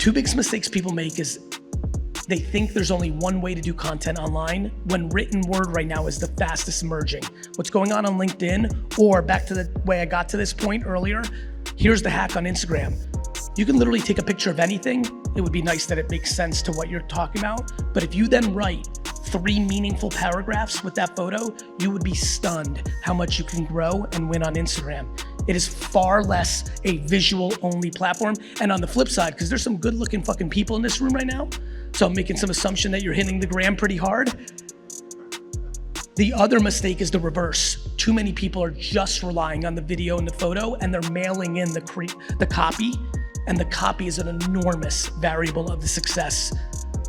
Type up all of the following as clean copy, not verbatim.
two biggest mistakes people make is they think there's only one way to do content online when written word right now is the fastest emerging. What's going on LinkedIn, or back to the way I got to this point earlier, here's the hack on Instagram. You can literally take a picture of anything. It would be nice that it makes sense to what you're talking about. But if you then write 3 meaningful paragraphs with that photo, you would be stunned how much you can grow and win on Instagram. It is far less a visual only platform. And on the flip side, because there's some good looking fucking people in this room right now, so I'm making some assumption that you're hitting the gram pretty hard. The other mistake is the reverse. Too many people are just relying on the video and the photo, and they're mailing in the copy, and the copy is an enormous variable of the success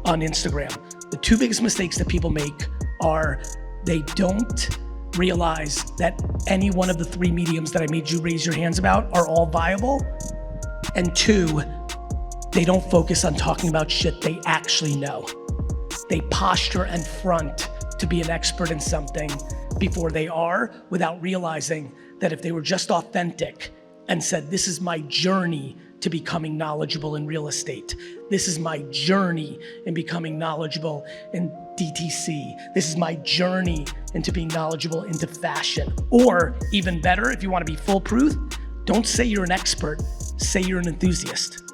on Instagram. The two biggest mistakes that people make are they don't realize that any one of the 3 mediums that I made you raise your hands about are all viable. And 2, they don't focus on talking about shit they actually know. They posture and front to be an expert in something before they are, without realizing that if they were just authentic and said, this is my journey to becoming knowledgeable in real estate. This is my journey in becoming knowledgeable in DTC. This is my journey into being knowledgeable into fashion. Or even better, if you want to be foolproof, don't say you're an expert, say you're an enthusiast.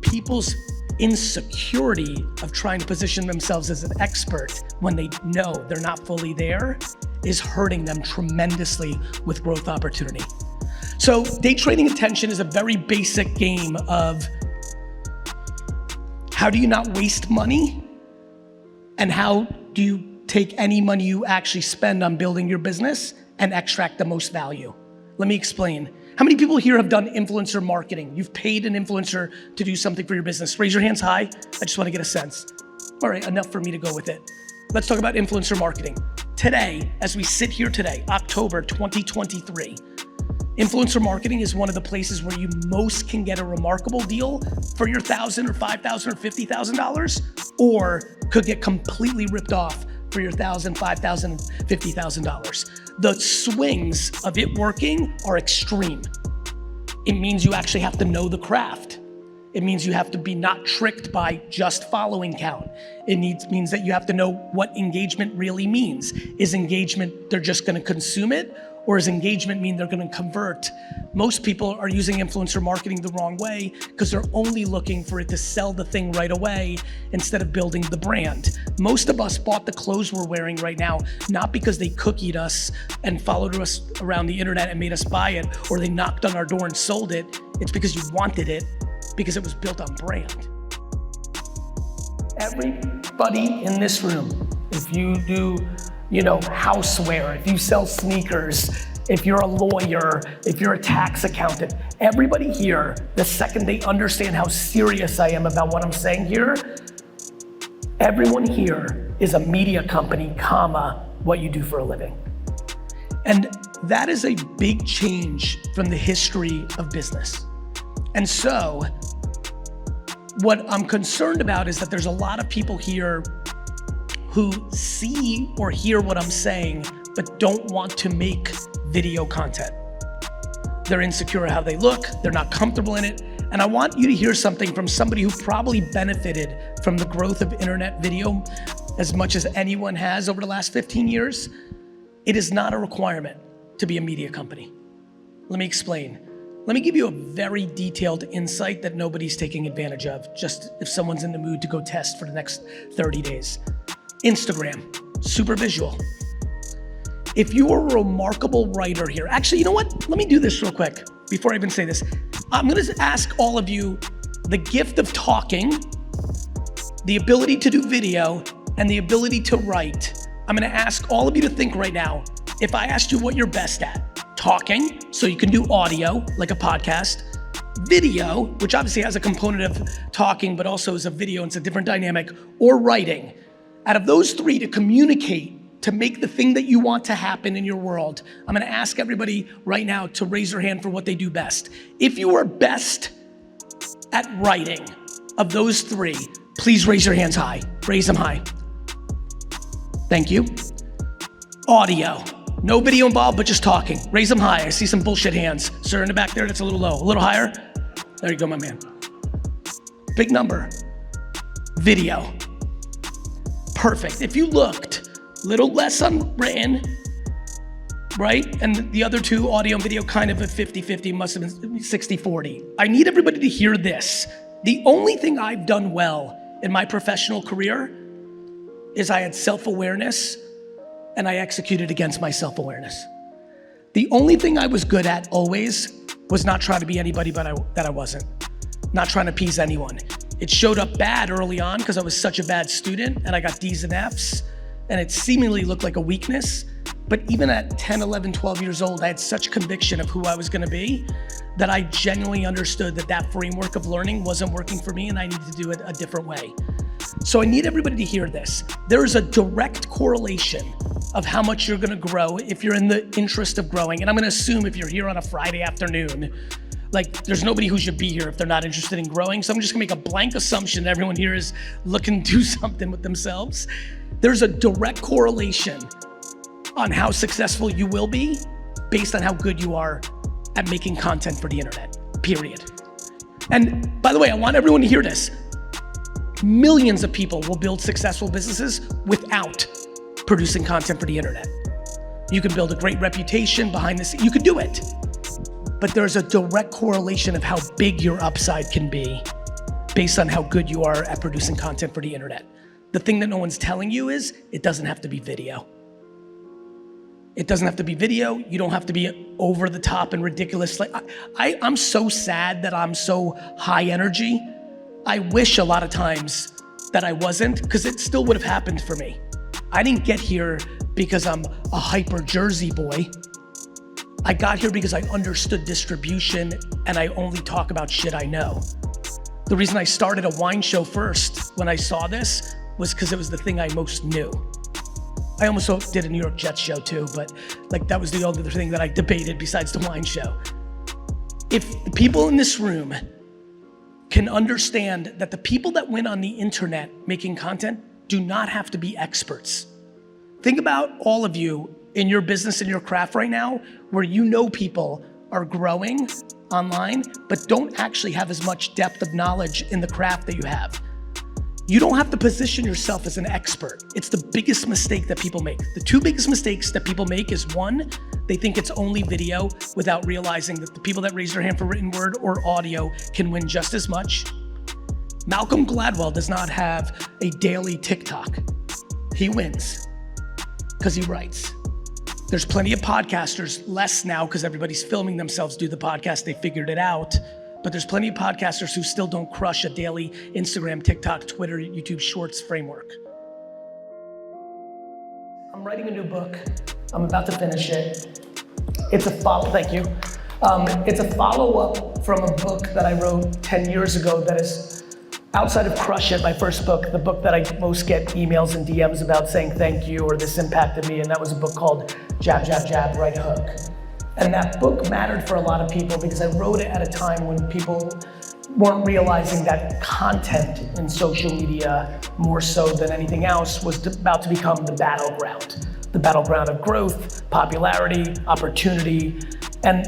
People's insecurity of trying to position themselves as an expert when they know they're not fully there is hurting them tremendously with growth opportunity. So day trading attention is a very basic game of how do you not waste money, and how do you take any money you actually spend on building your business and extract the most value. Let me explain. How many people here have done influencer marketing? You've paid an influencer to do something for your business. Raise your hands high. I just want to get a sense. All right, enough for me to go with it. Let's talk about influencer marketing. Today, as we sit here today, October 2023, influencer marketing is one of the places where you most can get a remarkable deal for your $1,000 or $5,000 or $50,000, or could get completely ripped off for your $1,000, $5,000, $50,000. The swings of it working are extreme. It means you actually have to know the craft. It means you have to be not tricked by just following count. It means that you have to know what engagement really means. Is engagement, they're just gonna consume it? Or does engagement mean they're gonna convert? Most people are using influencer marketing the wrong way because they're only looking for it to sell the thing right away instead of building the brand. Most of us bought the clothes we're wearing right now, not because they cookied us and followed us around the internet and made us buy it, or they knocked on our door and sold it. It's because you wanted it, because it was built on brand. Everybody in this room, if you do houseware, if you sell sneakers, if you're a lawyer, if you're a tax accountant, everybody here, the second they understand how serious I am about what I'm saying here, everyone here is a media company, what you do for a living. And that is a big change from the history of business. And so, what I'm concerned about is that there's a lot of people here who see or hear what I'm saying, but don't want to make video content. They're insecure how they look, they're not comfortable in it, and I want you to hear something from somebody who probably benefited from the growth of internet video as much as anyone has over the last 15 years. It is not a requirement to be a media company. Let me explain. Let me give you a very detailed insight that nobody's taking advantage of, just if someone's in the mood to go test for the next 30 days. Instagram, super visual. If you are a remarkable writer here, actually, you know what? Let me do this real quick before I even say this. I'm gonna ask all of you the gift of talking, the ability to do video, and the ability to write. I'm gonna ask all of you to think right now, if I asked you what you're best at, talking, so you can do audio, like a podcast, video, which obviously has a component of talking, but also is a video, and it's a different dynamic, or writing. Out of those 3, to communicate, to make the thing that you want to happen in your world, I'm gonna ask everybody right now to raise their hand for what they do best. If you are best at writing, of those 3, please raise your hands high. Raise them high. Thank you. Audio. No video involved, but just talking. Raise them high. I see some bullshit hands. Sir in the back there, that's a little low. A little higher. There you go, my man. big number. Video. Perfect. If you looked, little less on written, right? And the other two, audio and video, kind of a 50-50, must have been 60-40. I need everybody to hear this. The only thing I've done well in my professional career is I had self-awareness and I executed against my self-awareness. The only thing I was good at always was not trying to be anybody that I wasn't. Not trying to appease anyone. It showed up bad early on because I was such a bad student and I got D's and F's and it seemingly looked like a weakness. But even at 10, 11, 12 years old, I had such conviction of who I was gonna be that I genuinely understood that that framework of learning wasn't working for me and I needed to do it a different way. So I need everybody to hear this. There is a direct correlation of how much you're gonna grow if you're in the interest of growing. And I'm gonna assume if you're here on a Friday afternoon, like there's nobody who should be here if they're not interested in growing. So I'm just gonna make a blank assumption that everyone here is looking to do something with themselves. There's a direct correlation on how successful you will be based on how good you are at making content for the internet, period. And by the way, I want everyone to hear this. Millions of people will build successful businesses without producing content for the internet. You can build a great reputation behind the scenes, you can do it. But there's a direct correlation of how big your upside can be based on how good you are at producing content for the internet. The thing that no one's telling you is it doesn't have to be video. It doesn't have to be video. You don't have to be over the top and ridiculous. Like I'm so sad that I'm so high energy. I wish a lot of times that I wasn't, because it still would have happened for me. I didn't get here because I'm a hyper Jersey boy. I got here because I understood distribution and I only talk about shit I know. The reason I started a wine show first when I saw this was because it was the thing I most knew. I almost did a New York Jets show too, but like that was the only other thing that I debated besides the wine show. If the people in this room can understand that the people that win on the internet making content do not have to be experts. Think about all of you in your business and your craft right now, where you know people are growing online, but don't actually have as much depth of knowledge in the craft that you have. You don't have to position yourself as an expert. It's the biggest mistake that people make. The two biggest mistakes that people make is one, they think it's only video without realizing that the people that raise their hand for written word or audio can win just as much. Malcolm Gladwell does not have a daily TikTok. He wins because he writes. There's plenty of podcasters, less now because everybody's filming themselves do the podcast, they figured it out. But there's plenty of podcasters who still don't crush a daily Instagram, TikTok, Twitter, YouTube Shorts framework. I'm writing a new book. I'm about to finish it. It's a thank you. It's a follow-up from a book that I wrote 10 years ago that is outside of Crush It, my first book, the book that I most get emails and DMs about saying thank you or this impacted me, and that was a book called Jab, Jab, Jab, Right Hook. And that book mattered for a lot of people because I wrote it at a time when people weren't realizing that content in social media, more so than anything else, was about to become the battleground. The battleground of growth, popularity, opportunity. And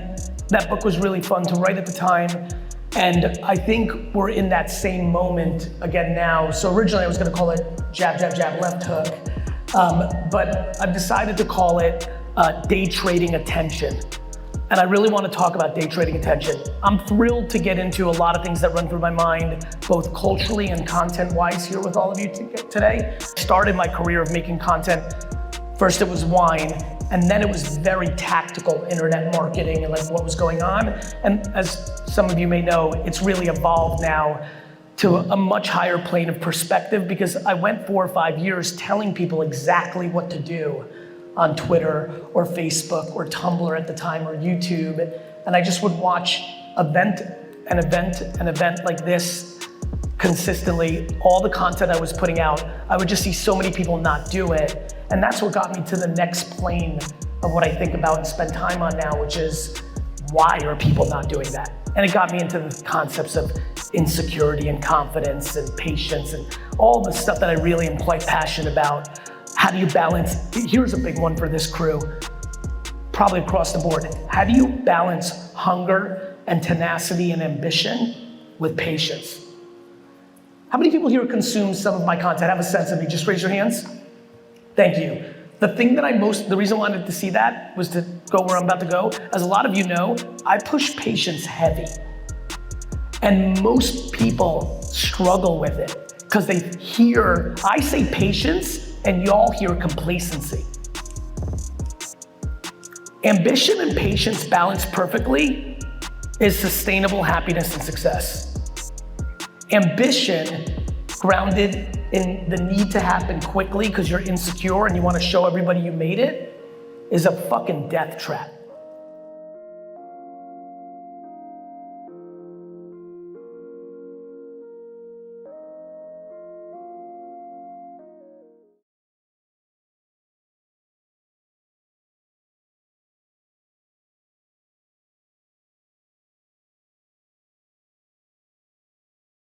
that book was really fun to write at the time. And I think we're in that same moment again now. So originally I was gonna call it Jab, Jab, Jab, Left Hook. But I've decided to call it Day Trading Attention. And I really want to talk about day trading attention. I'm thrilled to get into a lot of things that run through my mind, both culturally and content-wise here with all of you today. I started my career of making content. First it was wine, and then it was very tactical internet marketing and like what was going on. And as some of you may know, it's really evolved now to a much higher plane of perspective because I went 4 or 5 years telling people exactly what to do on Twitter or Facebook or Tumblr at the time or YouTube. And I just would watch event like this consistently. All the content I was putting out, I would just see so many people not do it. And that's what got me to the next plane of what I think about and spend time on now, which is why are people not doing that? And it got me into the concepts of insecurity and confidence and patience and all the stuff that I really am quite passionate about. How do you balance, here's a big one for this crew, probably across the board. How do you balance hunger and tenacity and ambition with patience? How many people here consume some of my content, have a sense of me? Just raise your hands. Thank you. The thing that the reason I wanted to see that was to go where I'm about to go. As a lot of you know, I push patience heavy. And most people struggle with it because they hear, I say patience and y'all hear complacency. Ambition and patience balanced perfectly is sustainable happiness and success. Ambition, grounded in the need to happen quickly because you're insecure and you want to show everybody you made it, is a fucking death trap.